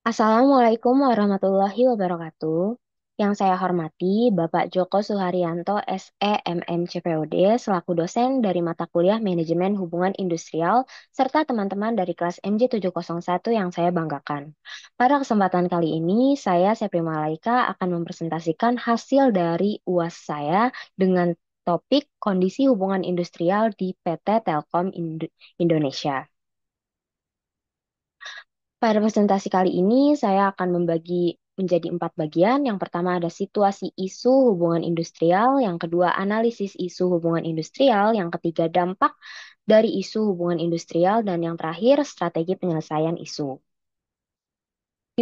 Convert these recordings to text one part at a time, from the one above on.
Assalamualaikum warahmatullahi wabarakatuh. Yang saya hormati Bapak Joko Suharyanto, SE MM CPOD, selaku dosen dari mata kuliah Manajemen Hubungan Industrial, serta teman-teman dari kelas MJ701 yang saya banggakan. Pada kesempatan kali ini, saya Sepri Malaika akan mempresentasikan hasil dari UAS saya dengan topik kondisi hubungan industrial di PT Telkom Indonesia. Pada presentasi kali ini, saya akan membagi menjadi 4 bagian. Yang pertama ada situasi isu hubungan industrial, yang kedua analisis isu hubungan industrial, yang ketiga dampak dari isu hubungan industrial, dan yang terakhir strategi penyelesaian isu.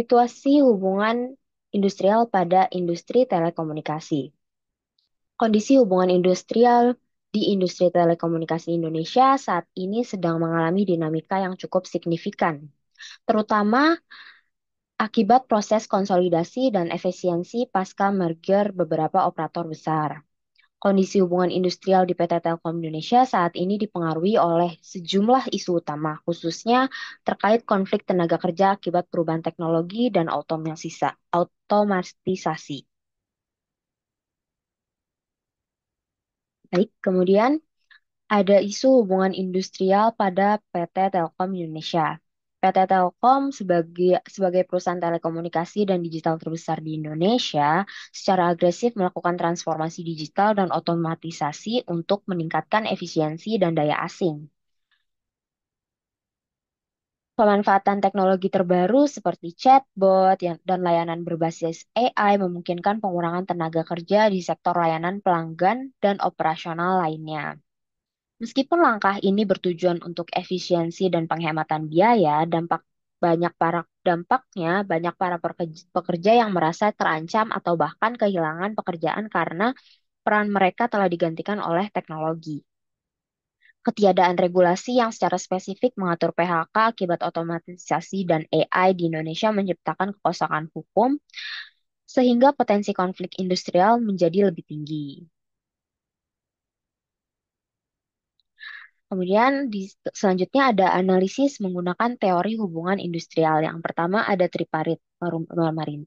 Situasi hubungan industrial pada industri telekomunikasi. Kondisi hubungan industrial di industri telekomunikasi Indonesia saat ini sedang mengalami dinamika yang cukup signifikan, terutama akibat proses konsolidasi dan efisiensi pasca merger beberapa operator besar. Kondisi hubungan industrial di PT Telkom Indonesia saat ini dipengaruhi oleh sejumlah isu utama, khususnya terkait konflik tenaga kerja akibat perubahan teknologi dan otomatisasi. Baik, kemudian ada isu hubungan industrial pada PT Telkom Indonesia. PT Telkom sebagai perusahaan telekomunikasi dan digital terbesar di Indonesia secara agresif melakukan transformasi digital dan otomatisasi untuk meningkatkan efisiensi dan daya asing. Pemanfaatan teknologi terbaru seperti chatbot dan layanan berbasis AI memungkinkan pengurangan tenaga kerja di sektor layanan pelanggan dan operasional lainnya. Meskipun langkah ini bertujuan untuk efisiensi dan penghematan biaya, dampaknya banyak para pekerja yang merasa terancam atau bahkan kehilangan pekerjaan karena peran mereka telah digantikan oleh teknologi. Ketiadaan regulasi yang secara spesifik mengatur PHK akibat otomatisasi dan AI di Indonesia menciptakan kekosongan hukum, sehingga potensi konflik industrial menjadi lebih tinggi. Kemudian selanjutnya ada analisis menggunakan teori hubungan industrial. Yang pertama ada triparit,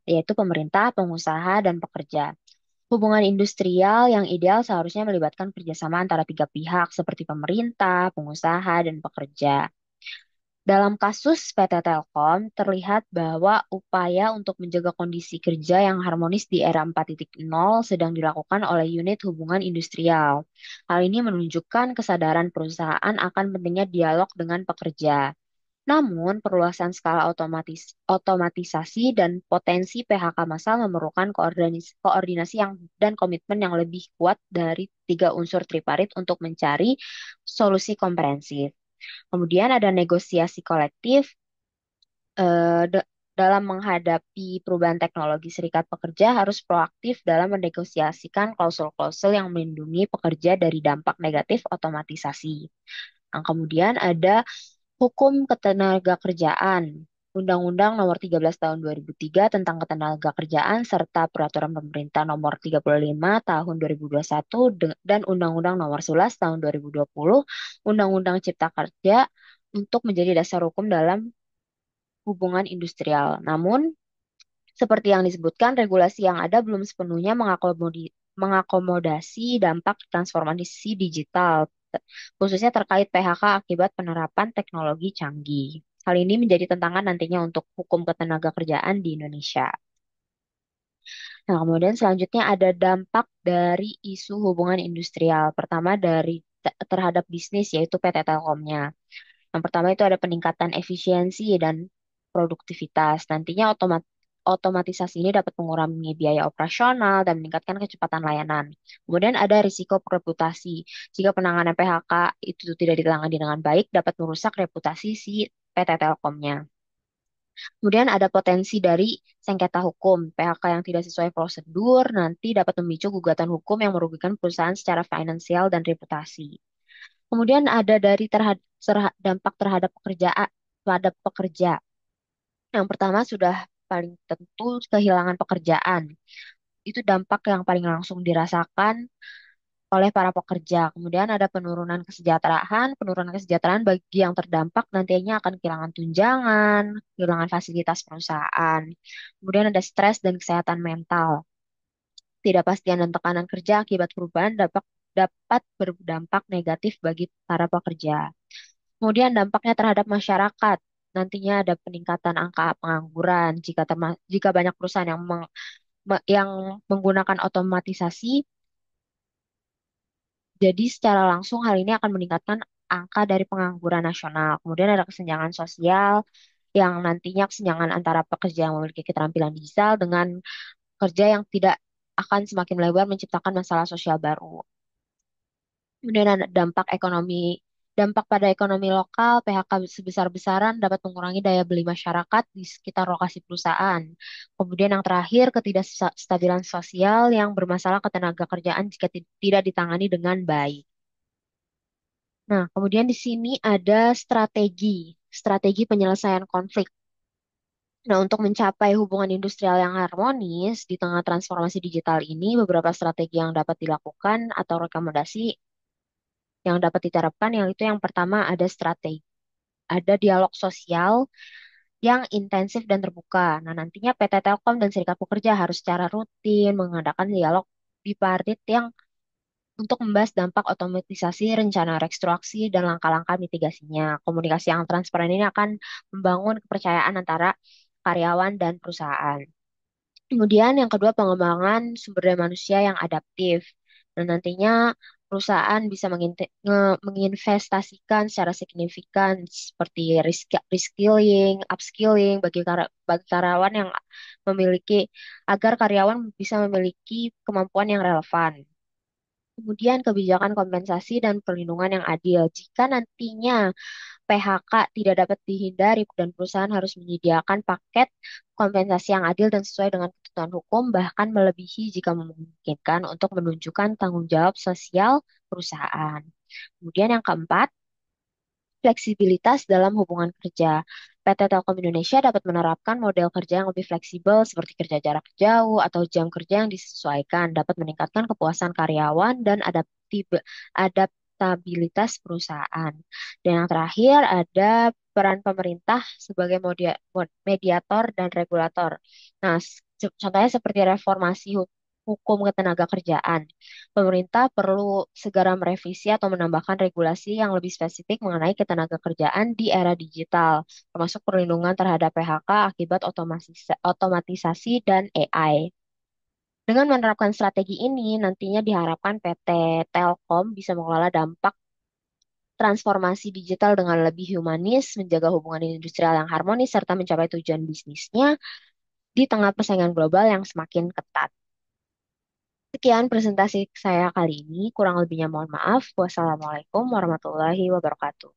yaitu pemerintah, pengusaha, dan pekerja. Hubungan industrial yang ideal seharusnya melibatkan kerjasama antara 3 pihak seperti pemerintah, pengusaha, dan pekerja. Dalam kasus PT Telkom, terlihat bahwa upaya untuk menjaga kondisi kerja yang harmonis di era 4.0 sedang dilakukan oleh unit hubungan industrial. Hal ini menunjukkan kesadaran perusahaan akan pentingnya dialog dengan pekerja. Namun, perluasan skala otomatisasi dan potensi PHK massal memerlukan koordinasi dan komitmen yang lebih kuat dari 3 unsur triparit untuk mencari solusi komprehensif. Kemudian ada negosiasi kolektif dalam menghadapi perubahan teknologi. Serikat pekerja harus proaktif dalam menegosiasikan klausul-klausul yang melindungi pekerja dari dampak negatif otomatisasi. Nah, kemudian ada hukum ketenagakerjaan. Undang-Undang Nomor 13 Tahun 2003 tentang Ketenagakerjaan serta Peraturan Pemerintah Nomor 35 Tahun 2021 dan Undang-Undang Nomor 11 Tahun 2020, Undang-Undang Cipta Kerja untuk menjadi dasar hukum dalam hubungan industrial. Namun, seperti yang disebutkan, regulasi yang ada belum sepenuhnya mengakomodasi dampak transformasi digital, khususnya terkait PHK akibat penerapan teknologi canggih. Hal ini menjadi tantangan nantinya untuk hukum ketenagakerjaan di Indonesia. Nah, kemudian selanjutnya ada dampak dari isu hubungan industrial. Pertama terhadap bisnis, yaitu PT Telkomnya. Yang pertama itu ada peningkatan efisiensi dan produktivitas. Nantinya otomatisasi ini dapat mengurangi biaya operasional dan meningkatkan kecepatan layanan. Kemudian ada risiko reputasi. Jika penanganan PHK itu tidak ditangani dengan baik, dapat merusak reputasi si PT Telkomnya. Kemudian ada potensi dari sengketa hukum. PHK yang tidak sesuai prosedur nanti dapat memicu gugatan hukum yang merugikan perusahaan secara finansial dan reputasi. Kemudian ada dari dampak terhadap pada pekerja. Yang pertama sudah paling tentu kehilangan pekerjaan. Itu dampak yang paling langsung dirasakan oleh para pekerja. Kemudian ada penurunan kesejahteraan bagi yang terdampak nantinya akan kehilangan tunjangan, kehilangan fasilitas perusahaan. Kemudian ada stres dan kesehatan mental. Ketidakpastian dan tekanan kerja akibat perubahan dapat dapat berdampak negatif bagi para pekerja. Kemudian dampaknya terhadap masyarakat. Nantinya ada peningkatan angka pengangguran jika banyak perusahaan yang menggunakan otomatisasi. Jadi secara langsung hal ini akan meningkatkan angka dari pengangguran nasional. Kemudian ada kesenjangan sosial yang nantinya kesenjangan antara pekerja yang memiliki keterampilan digital dengan kerja yang tidak akan semakin melebar menciptakan masalah sosial baru. Kemudian ada dampak pada ekonomi lokal, PHK sebesar-besaran dapat mengurangi daya beli masyarakat di sekitar lokasi perusahaan. Kemudian yang terakhir, ketidakstabilan sosial yang bermasalah ketenaga kerjaan jika tidak ditangani dengan baik. Nah, kemudian di sini ada strategi penyelesaian konflik. Nah, untuk mencapai hubungan industrial yang harmonis di tengah transformasi digital ini, beberapa strategi yang dapat dilakukan atau rekomendasi yang dapat diterapkan, yang itu yang pertama ada dialog sosial yang intensif dan terbuka. Nah, nantinya PT Telkom dan Serikat Pekerja harus secara rutin mengadakan dialog biparit yang untuk membahas dampak otomatisasi, rencana restrukturisasi, dan langkah-langkah mitigasinya. Komunikasi yang transparan ini akan membangun kepercayaan antara karyawan dan perusahaan. Kemudian yang kedua, pengembangan sumber daya manusia yang adaptif. Dan nantinya perusahaan bisa menginvestasikan secara signifikan seperti reskilling, upskilling bagi karyawan yang memiliki agar karyawan bisa memiliki kemampuan yang relevan. Kemudian kebijakan kompensasi dan perlindungan yang adil. Jika nantinya PHK tidak dapat dihindari dan perusahaan harus menyediakan paket kompensasi yang adil dan sesuai dengan ketentuan hukum, bahkan melebihi jika memungkinkan untuk menunjukkan tanggung jawab sosial perusahaan. Kemudian yang keempat, fleksibilitas dalam hubungan kerja. PT Telkom Indonesia dapat menerapkan model kerja yang lebih fleksibel seperti kerja jarak jauh atau jam kerja yang disesuaikan, dapat meningkatkan kepuasan karyawan dan adaptabilitas perusahaan. Dan yang terakhir ada peran pemerintah sebagai mediator dan regulator. Nah, contohnya seperti reformasi hukum ketenaga kerjaan. Pemerintah perlu segera merevisi atau menambahkan regulasi yang lebih spesifik mengenai ketenaga kerjaan di era digital, termasuk perlindungan terhadap PHK akibat otomatisasi dan AI. Dengan menerapkan strategi ini, nantinya diharapkan PT Telkom bisa mengelola dampak transformasi digital dengan lebih humanis, menjaga hubungan industrial yang harmonis, serta mencapai tujuan bisnisnya di tengah persaingan global yang semakin ketat. Sekian presentasi saya kali ini. Kurang lebihnya mohon maaf. Wassalamualaikum warahmatullahi wabarakatuh.